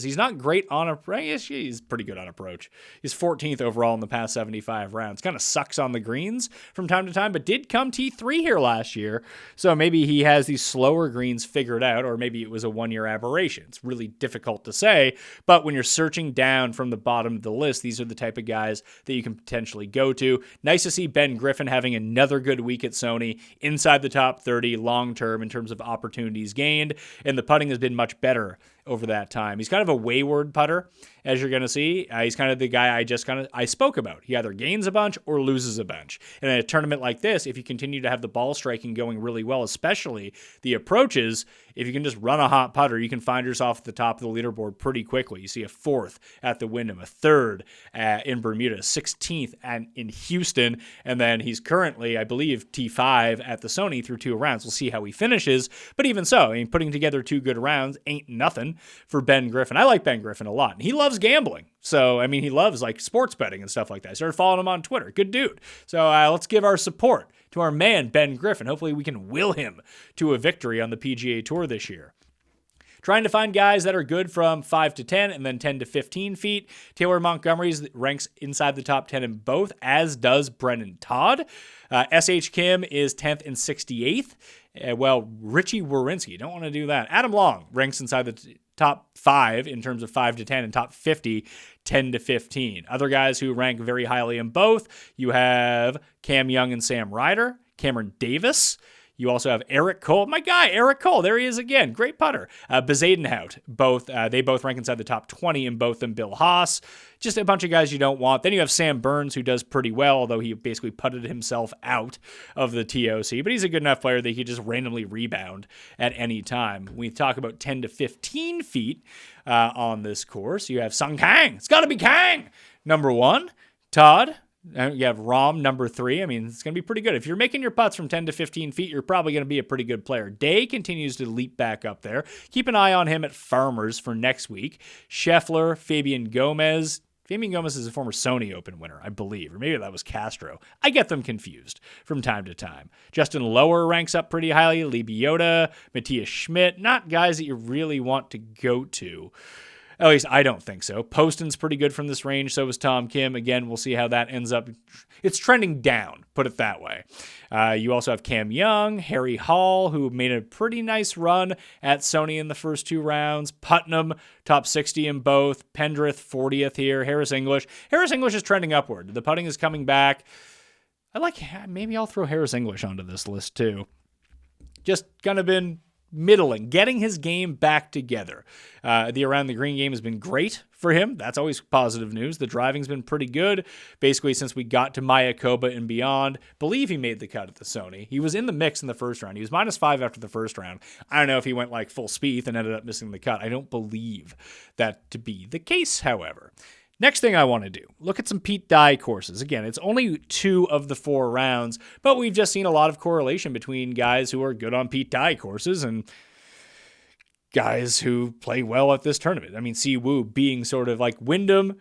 he's not great on approach. Yes, he's pretty good on approach. He's 14th overall in the past 75 rounds. Kind of sucks on the greens from time to time, but did come T3 here last year. So maybe he has these slower greens figured out, or maybe it was a one-year aberration. It's really difficult to say, but when you're searching down from the bottom of the list, these are the type of guys that you can potentially go to. Nice to see Ben Griffin having another good week at Sony, inside the top 30 long-term in terms of opportunities gained, and the putting has been much better over that time. He's kind of a wayward putter, as you're going to see. He's kind of the guy I spoke about. He either gains a bunch or loses a bunch. And in a tournament like this, if you continue to have the ball striking going really well, especially the approaches, if you can just run a hot putter, you can find yourself at the top of the leaderboard pretty quickly. You see a 4th at the Wyndham, a 3rd in Bermuda, 16th in Houston, and then he's currently, I believe, T5 at the Sony through 2 rounds. We'll see how he finishes. But even so, putting together 2 good rounds ain't nothing for Ben Griffin. I like Ben Griffin a lot. And he loves gambling. So, he loves like sports betting and stuff like that. I started following him on Twitter. Good dude. So let's give our support to our man, Ben Griffin. Hopefully we can will him to a victory on the PGA Tour this year. Trying to find guys that are good from 5 to 10 and then 10 to 15 feet. Taylor Montgomery ranks inside the top 10 in both, as does Brennan Todd. S.H. Kim is 10th and 68th. Richie Wierenski, don't want to do that. Adam Long ranks inside the top 5 in terms of 5 to 10 and top 50, 10 to 15. Other guys who rank very highly in both, you have Cam Young and Sam Ryder, Cameron Davis. You also have Eric Cole. My guy, Eric Cole. There he is again. Great putter. Bezadenhout. They both rank inside the top 20 in both them. Bill Haas. Just a bunch of guys you don't want. Then you have Sam Burns, who does pretty well, although he basically putted himself out of the TOC. But he's a good enough player that he could just randomly rebound at any time. When we talk about 10 to 15 feet on this course, you have Sung Kang. It's got to be Kang. Number 1. Todd. You have Rahm, number 3. It's going to be pretty good. If you're making your putts from 10 to 15 feet, you're probably going to be a pretty good player. Day continues to leap back up there. Keep an eye on him at Farmers for next week. Scheffler, Fabian Gomez. Fabian Gomez is a former Sony Open winner, I believe, or maybe that was Castro. I get them confused from time to time. Justin Lower ranks up pretty highly. Lee Biota, Matthias Schmidt, not guys that you really want to go to. At least I don't think so. Poston's pretty good from this range. So is Tom Kim. Again, we'll see how that ends up. It's trending down, put it that way. You also have Cam Young, Harry Hall, who made a pretty nice run at Sony in the first 2 rounds. Putnam, top 60 in both. Pendrith, 40th here. Harris English. Harris English is trending upward. The putting is coming back. Maybe I'll throw Harris English onto this list too. Just kind of been middling, getting his game back together. The around the green game has been great for him. That's always positive news. The driving's been pretty good, basically since we got to Mayakoba and beyond. Believe he made the cut at the Sony. He was in the mix in the first round. He was -5 after the first round. I don't know if he went like full speed and ended up missing the cut. I don't believe that to be the case, however. Next thing I want to do, look at some Pete Dye courses. Again, it's only 2 of the 4 rounds, but we've just seen a lot of correlation between guys who are good on Pete Dye courses and guys who play well at this tournament. Si Woo being sort of like Wyndham,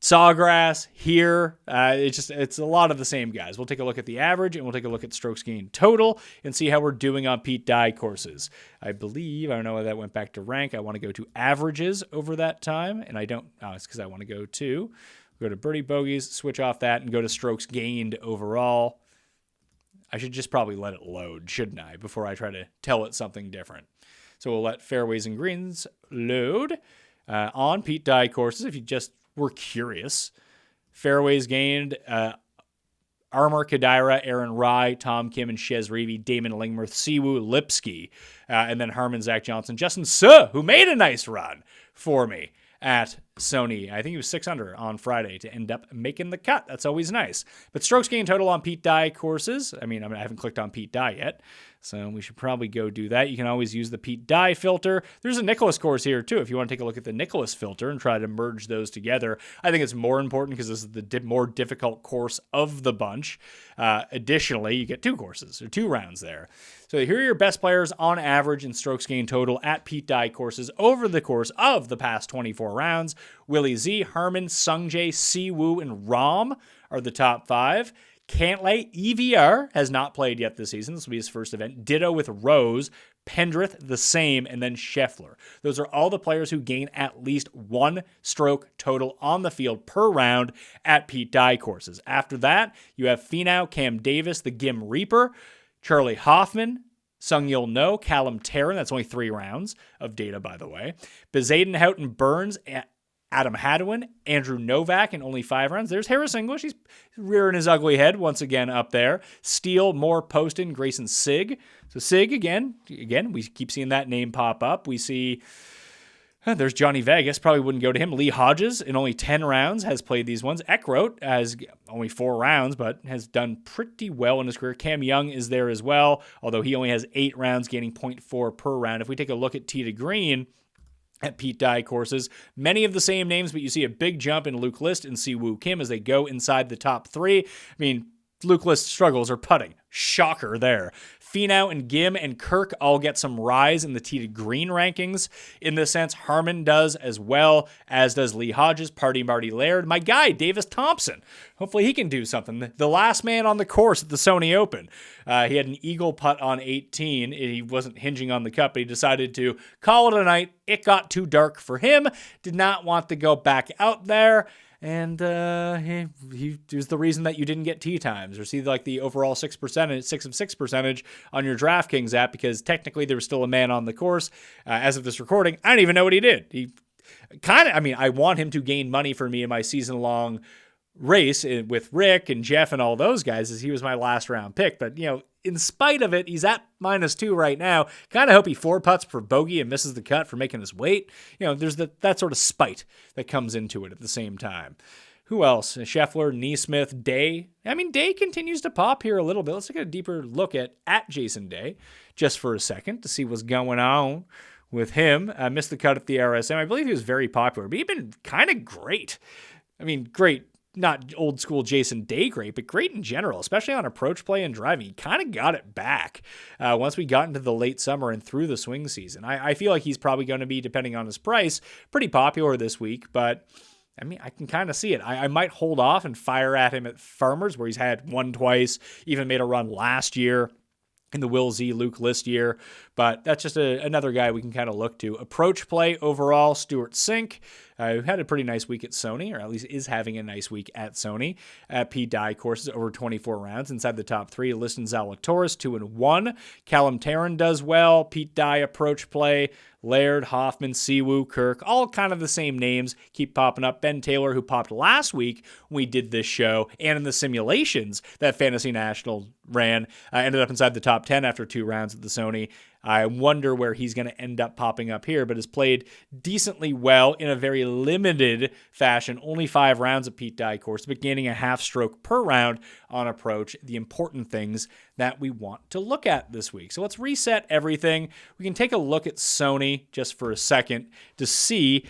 Sawgrass here, it's a lot of the same guys. We'll take a look at the average and we'll take a look at strokes gained total and see how we're doing on Pete Dye courses. I don't know why that went back to rank. I want to go to averages over that time, and it's because I want to go to birdie bogeys, switch off that, and go to strokes gained overall. I should just probably let it load, shouldn't I, before I try to tell it something different. So we'll let fairways and greens load on Pete Dye courses. If you just were curious, fairways gained, Armour Kadira, Aaron Rye, Tom Kim and Shez Reavy, Damon Lingmerth, Siwoo Lipsky, and then Harmon, Zach Johnson, Justin Suh, who made a nice run for me at Sony. I think he was 6 under on Friday to end up making the cut. That's always nice. But strokes gained total on Pete Dye courses. I haven't clicked on Pete Dye yet, so we should probably go do that. You can always use the Pete Dye filter. There's a Nicklaus course here too, if you want to take a look at the Nicklaus filter and try to merge those together. I think it's more important because this is the more difficult course of the bunch. Additionally, you get 2 courses or 2 rounds there. So here are your best players on average in strokes gained total at Pete Dye courses over the course of the past 24 rounds. Willie Z, Harmon, Sungjae, Siwoo, and Rom are the top 5. Cantlay, EVR, has not played yet this season. This will be his first event. Ditto with Rose, Pendrith, the same, and then Scheffler. Those are all the players who gain at least 1 stroke total on the field per round at Pete Dye courses. After that, you have Finau, Cam Davis, the Gim Reaper, Charlie Hoffman, Sung Yul No, Callum Tarrant. That's only 3 rounds of data, by the way. Bezaden, Houghton, Burns, Adam Hadwin, Andrew Novak in only 5 rounds. There's Harris English. He's rearing his ugly head once again up there. Steele, Moore, Poston, Grayson Sigg. So Sigg, again, we keep seeing that name pop up. We see there's Johnny Vegas. Probably wouldn't go to him. Lee Hodges in only 10 rounds has played these ones. Eckroat has only 4 rounds, but has done pretty well in his career. Cam Young is there as well, although he only has 8 rounds, gaining 0.4 per round. If we take a look at tee to green at Pete Dye courses, many of the same names, but you see a big jump in Luke List and Siwoo Kim as they go inside the top 3. Luke List struggles are putting. Shocker there. Finau and Gim and Kirk all get some rise in the tee to green rankings. In this sense, Harmon does as well, as does Lee Hodges, Party Marty Laird, my guy, Davis Thompson. Hopefully he can do something. The last man on the course at the Sony Open. He had an eagle putt on 18. He wasn't hinging on the cup, but he decided to call it a night. It got too dark for him. Did not want to go back out there. And he was the reason that you didn't get tee times or see like the overall 6 of 6 percentage on your DraftKings app, because technically there was still a man on the course. As of this recording, I don't even know what he did. He I want him to gain money for me in my season-long race with Rick and Jeff and all those guys, as he was my last round pick. But, in spite of it, he's at -2 right now. Kind of hope he 4 putts for bogey and misses the cut for making us wait. There's that sort of spite that comes into it at the same time. Who else? Scheffler, Neesmith, Day. Day continues to pop here a little bit. Let's take a deeper look at Jason Day just for a second to see what's going on with him. Missed the cut at the RSM. I believe he was very popular, but he's been kind of great. Great. Not old school Jason Day great, but great in general, especially on approach play and driving. He kind of got it back once we got into the late summer and through the swing season. I feel like he's probably going to be, depending on his price, pretty popular this week, but I can kind of see it. I might hold off and fire at him at Farmers, where he's had 1 twice, even made a run last year in the Will Z, Luke List year, but that's just another guy we can kind of look to. Approach play overall, Stuart Sink, who had a pretty nice week at Sony, or at least is having a nice week at Sony. Pete Dye courses over 24 rounds inside the top 3. Liston Zalatoris 2-1. Callum Tarrant does well. Pete Dye approach play. Laird, Hoffman, Siwoo, Kirk, all kind of the same names keep popping up. Ben Taylor, who popped last week when we did this show, and in the simulations that Fantasy National ran, ended up inside the top 10 after 2 rounds at the Sony. I wonder where he's going to end up popping up here, but has played decently well in a very limited fashion. Only 5 rounds at Pete Dye course, but gaining a half stroke per round on approach. The important things that we want to look at this week. So let's reset everything. We can take a look at Sony just for a second to see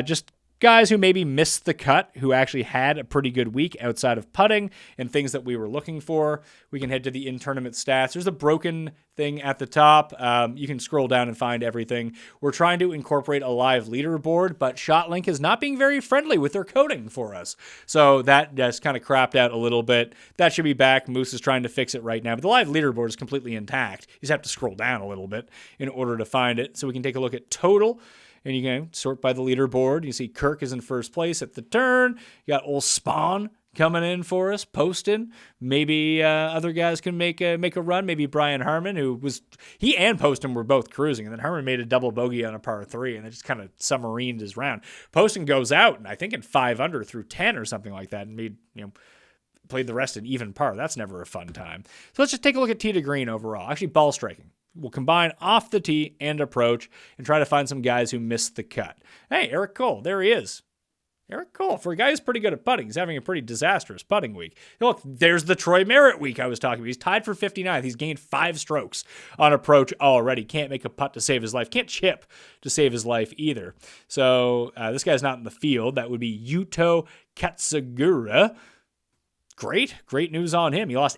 just guys who maybe missed the cut, who actually had a pretty good week outside of putting and things that we were looking for. We can head to the in-tournament stats. There's a broken thing at the top. You can scroll down and find everything. We're trying to incorporate a live leaderboard, but ShotLink is not being very friendly with their coding for us. So that just kind of crapped out a little bit. That should be back. Moose is trying to fix it right now, but the live leaderboard is completely intact. You just have to scroll down a little bit in order to find it. So we can take a look at total. And you can sort by the leaderboard. You see Kirk is in first place at the turn. You got old Spawn coming in for us, posting. Maybe other guys can make a run. Maybe Brian Harmon, he and Poston were both cruising, and then Harmon made a double bogey on a par 3, and it just kind of submarined his round. Poston goes out, and I think in 5 under through 10 or something like that, and played the rest in even par. That's never a fun time. So let's just take a look at tee to green overall. Actually, ball striking. We'll combine off the tee and approach and try to find some guys who missed the cut. Hey, Eric Cole, there he is. Eric Cole, for a guy who's pretty good at putting, he's having a pretty disastrous putting week. Look, there's the Troy Merritt week I was talking about. He's tied for 59th. He's gained 5 strokes on approach already. Can't make a putt to save his life. Can't chip to save his life either. So this guy's not in the field. That would be Yuto Katsugura. Great news on him. He lost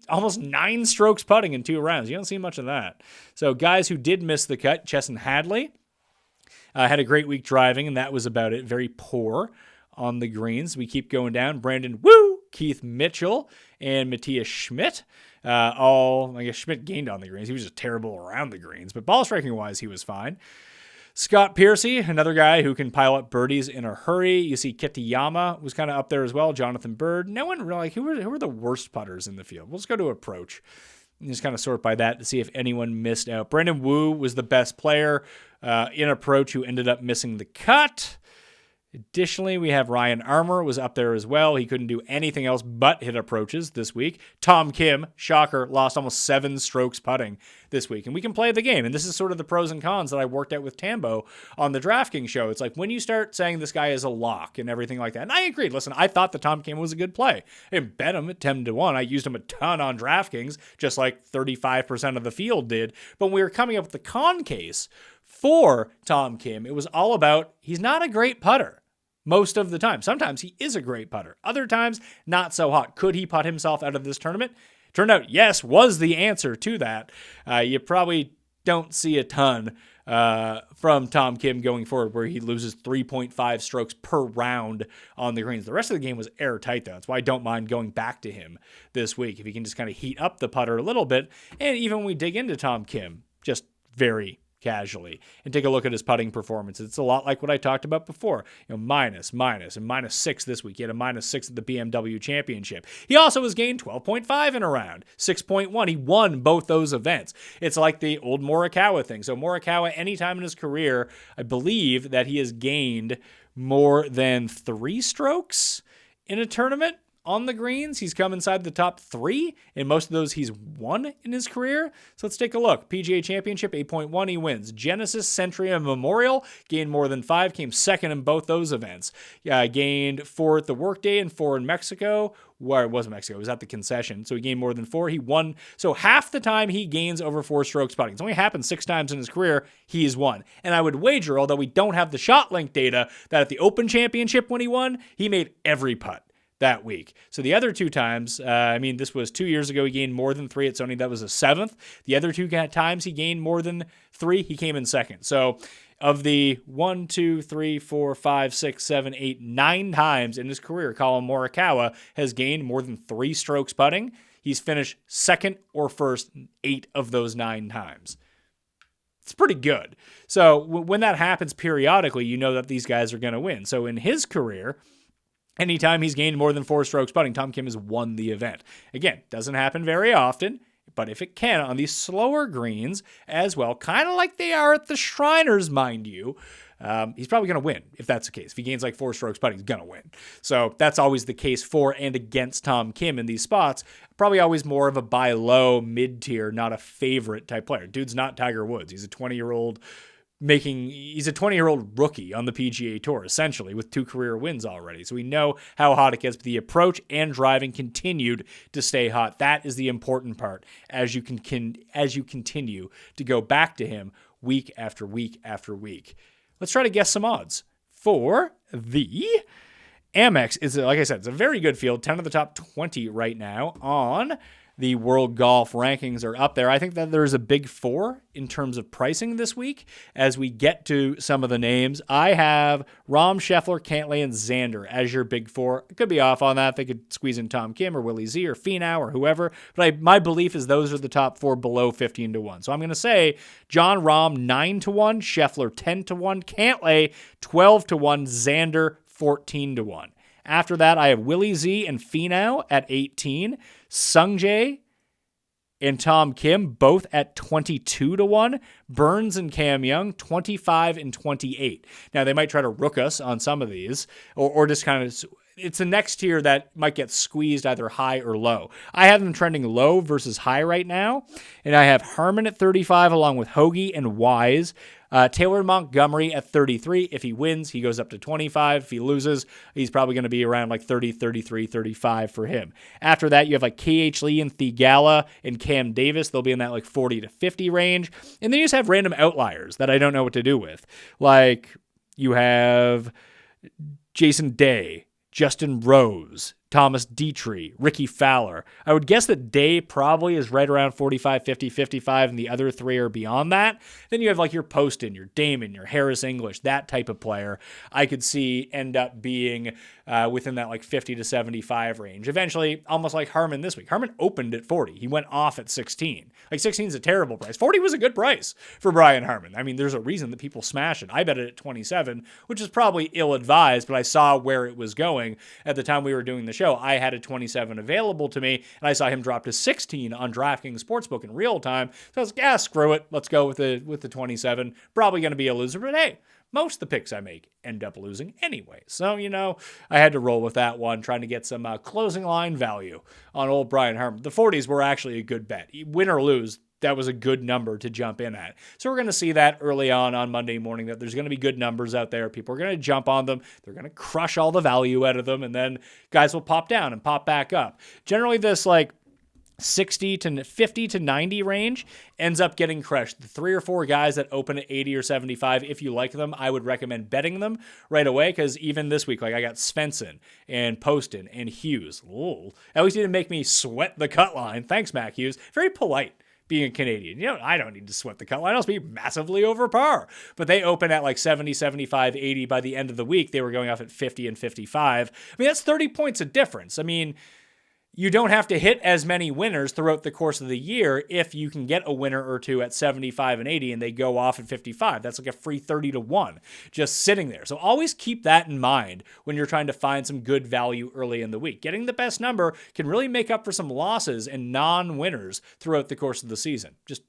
almost 9 strokes putting in 2 rounds. You don't see much of that. So guys who did miss the cut, Chesson Hadley had a great week driving, and that was about it. Very poor on the greens. We keep going down. Brandon Wu, Keith Mitchell, and Matthias Schmidt. I guess Schmidt gained on the greens. He was just terrible around the greens, but ball striking wise, he was fine. Scott Piercy, another guy who can pile up birdies in a hurry. You see Kitayama was kind of up there as well. Jonathan Bird. No one really, who were the worst putters in the field? We'll just go to approach and just kind of sort by that to see if anyone missed out. Brandon Wu was the best player in approach who ended up missing the cut. Additionally, we have Ryan Armour was up there as well. He couldn't do anything else but hit approaches this week. Tom Kim, shocker, lost almost 7 strokes putting this week. And we can play the game. And this is sort of the pros and cons that I worked out with Tambo on the DraftKings show. It's like when you start saying this guy is a lock and everything like that. And I agreed. Listen, I thought that Tom Kim was a good play. I didn't bet him at 10-1. I used him a ton on DraftKings, just like 35% of the field did. But when we were coming up with the con case for Tom Kim, it was all about he's not a great putter. Most of the time. Sometimes he is a great putter. Other times, not so hot. Could he putt himself out of this tournament? Turned out, yes, was the answer to that. You probably don't see a ton from Tom Kim going forward where he loses 3.5 strokes per round on the greens. The rest of the game was airtight, though. That's why I don't mind going back to him this week. If he can just kind of heat up the putter a little bit. And even when we dig into Tom Kim, just very casually and take a look at his putting performance. It's a lot like what I talked about before. Minus, and -6 this week. He had a -6 at the BMW Championship. He also has gained 12.5 in a round, 6.1. He won both those events. It's like the old Morikawa thing. So Morikawa, anytime in his career, I believe that he has gained more than 3 strokes in a tournament. On the greens, he's come inside the top 3, and most of those he's won in his career. So let's take a look. PGA Championship, 8.1, he wins. Genesis, Century, and Memorial, gained more than 5, came second in both those events. Gained 4 at the Workday and 4 in Mexico. Well, it wasn't Mexico, it was at the concession. So he gained more than 4. He won. So half the time he gains over 4 strokes putting. It's only happened 6 times in his career, he's won. And I would wager, although we don't have the ShotLink data, that at the Open Championship when he won, he made every putt that week. So the other 2 times, this was 2 years ago, he gained more than 3 at Sony. That was a 7th. The other 2 times he gained more than 3, he came in second. So of the 1, 2, 3, 4, 5, 6, 7, 8, 9 times in his career, Colin Morikawa has gained more than 3 strokes putting. He's finished second or first 8 of those 9 times. It's pretty good. So when that happens periodically, you know that these guys are going to win. So in his career, anytime he's gained more than 4 strokes putting, Tom Kim has won the event. Again, doesn't happen very often, but if it can on these slower greens as well, kind of like they are at the Shriners, mind you, he's probably going to win if that's the case. If he gains like 4 strokes putting, he's going to win. So that's always the case for and against Tom Kim in these spots. Probably always more of a buy low, mid-tier, not a favorite type player. Dude's not Tiger Woods. He's a 20-year-old rookie on the PGA Tour, essentially, with 2 career wins already. So we know how hot it gets, but the approach and driving continued to stay hot. That is the important part as you continue to go back to him week after week after week. Let's try to guess some odds for the Amex is, like I said, it's a very good field. 10 of the top 20 right now on the World Golf rankings are up there. I think that there's a big four in terms of pricing this week. As we get to some of the names, I have Rahm, Scheffler, Cantlay, and Xander as your big four. I could be off on that. They could squeeze in Tom Kim or Willie Z or Finau or whoever. But my belief is those are the top four below 15-1. So I'm going to say John Rahm 9-1, Scheffler 10-1, Cantlay 12-1, Xander 14-1. After that, I have Willie Z and Finau at 18, Sungjae and Tom Kim both at 22-1, Burns and Cam Young 25 and 28. Now, they might try to rook us on some of these, or just kind of, it's the next tier that might get squeezed either high or low. I have them trending low versus high right now, and I have Harmon at 35 along with Hoagie and Wise. Taylor Montgomery at 33. If he wins, he goes up to 25. If he loses, he's probably going to be around like 30, 33, 35 for him. After that, you have like KH Lee and Thigala and Cam Davis. They'll be in that like 40 to 50 range. And then you just have random outliers that I don't know what to do with. Like you have Jason Day, Justin Rose, Thomas Dietrich, Ricky Fowler. I would guess that Day probably is right around 45, 50, 55, and the other three are beyond that. Then you have like your Poston, your Damon, your Harris English, that type of player I could see end up being within that like 50 to 75 range. Eventually, almost like Harmon this week. Harmon opened at 40. He went off at 16. Like 16 is a terrible price. 40 was a good price for Brian Harmon. I mean, there's a reason that people smash it. I bet it at 27, which is probably ill-advised, but I saw where it was going at the time we were doing the show. I had a 27 available to me, and I saw him drop to 16 on DraftKings Sportsbook in real time. So I was like, screw it. Let's go with the 27. Probably going to be a loser, but hey, most of the picks I make end up losing anyway. So, I had to roll with that one, trying to get some closing line value on old Brian Harmon. The 40s were actually a good bet. Win or lose, that was a good number to jump in at. So we're going to see that early on Monday morning, that there's going to be good numbers out there. People are going to jump on them. They're going to crush all the value out of them, and then guys will pop down and pop back up. Generally, this like 60 to 50 to 90 range ends up getting crushed. The 3 or 4 guys that open at 80 or 75, if you like them, I would recommend betting them right away, because even this week, like I got Svensson and Poston and Hughes. Ooh, at least he didn't make me sweat the cut line. Thanks, Mac Hughes. Very polite. Being a Canadian, I don't need to sweat the cut line. I'll be massively over par. But they open at like 70, 75, 80. By the end of the week, they were going off at 50 and 55. I mean, that's 30 points of difference. I mean, you don't have to hit as many winners throughout the course of the year if you can get a winner or two at 75 and 80 and they go off at 55. That's like a free 30-1 just sitting there. So always keep that in mind when you're trying to find some good value early in the week. Getting the best number can really make up for some losses and non-winners throughout the course of the season. Just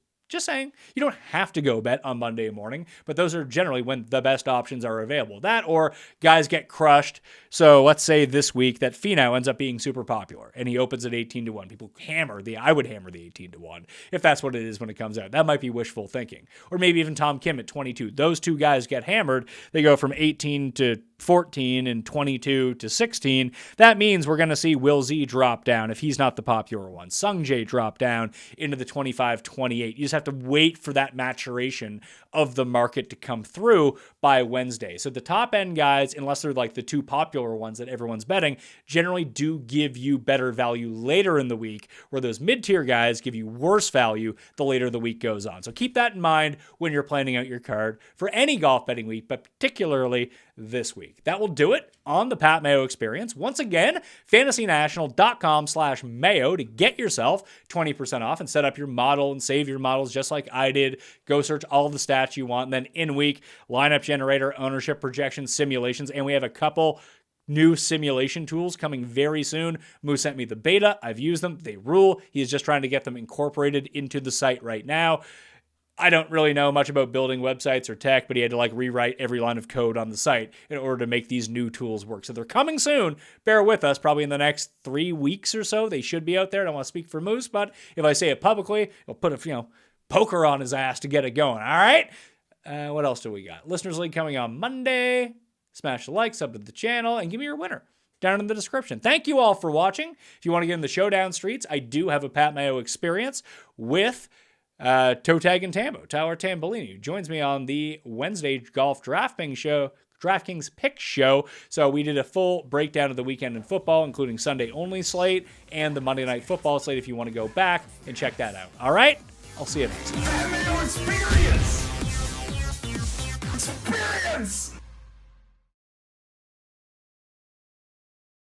saying, you don't have to go bet on Monday morning, but those are generally when the best options are available. That or guys get crushed. So let's say this week that Finau ends up being super popular and he opens at 18-1. People I would hammer the 18-1 if that's what it is when it comes out. That might be wishful thinking. Or maybe even Tom Kim at 22. Those two guys get hammered. They go from 18 to 14 and 22 to 16. That means we're going to see Will Z drop down if he's not the popular one. Sung Jae drop down into the 25, 28. You just have to wait for that maturation of the market to come through by Wednesday. So the top end guys, unless they're like the two popular ones that everyone's betting, generally do give you better value later in the week, where those mid-tier guys give you worse value the later the week goes on. So keep that in mind when you're planning out your card for any golf betting week, but particularly this week. That will do it on the Pat Mayo Experience. Once again, fantasynational.com/Mayo to get yourself 20% off and set up your model and save your models just like I did. Go search all the stats you want. And then in week, lineup generator, ownership projections, simulations, and we have a couple new simulation tools coming very soon. Moose sent me the beta. I've used them. They rule. He is just trying to get them incorporated into the site right now. I don't really know much about building websites or tech, but he had to like rewrite every line of code on the site in order to make these new tools work. So they're coming soon. Bear with us. Probably in the next 3 weeks or so, they should be out there. I don't want to speak for Moose, but if I say it publicly, he'll put a poker on his ass to get it going. All right. What else do we got? Listeners League coming on Monday. Smash the like, sub to the channel, and give me your winner down in the description. Thank you all for watching. If you want to get in the showdown streets, I do have a Pat Mayo Experience with Toe Tag and Tambo, Tyler Tambolini, who joins me on the Wednesday Golf DraftKings show. DraftKings Pick Show. So we did a full breakdown of the weekend in football, including Sunday only slate and the Monday Night Football slate if you want to go back and check that out. All right? I'll see you next time. That Mayo experience. Experience.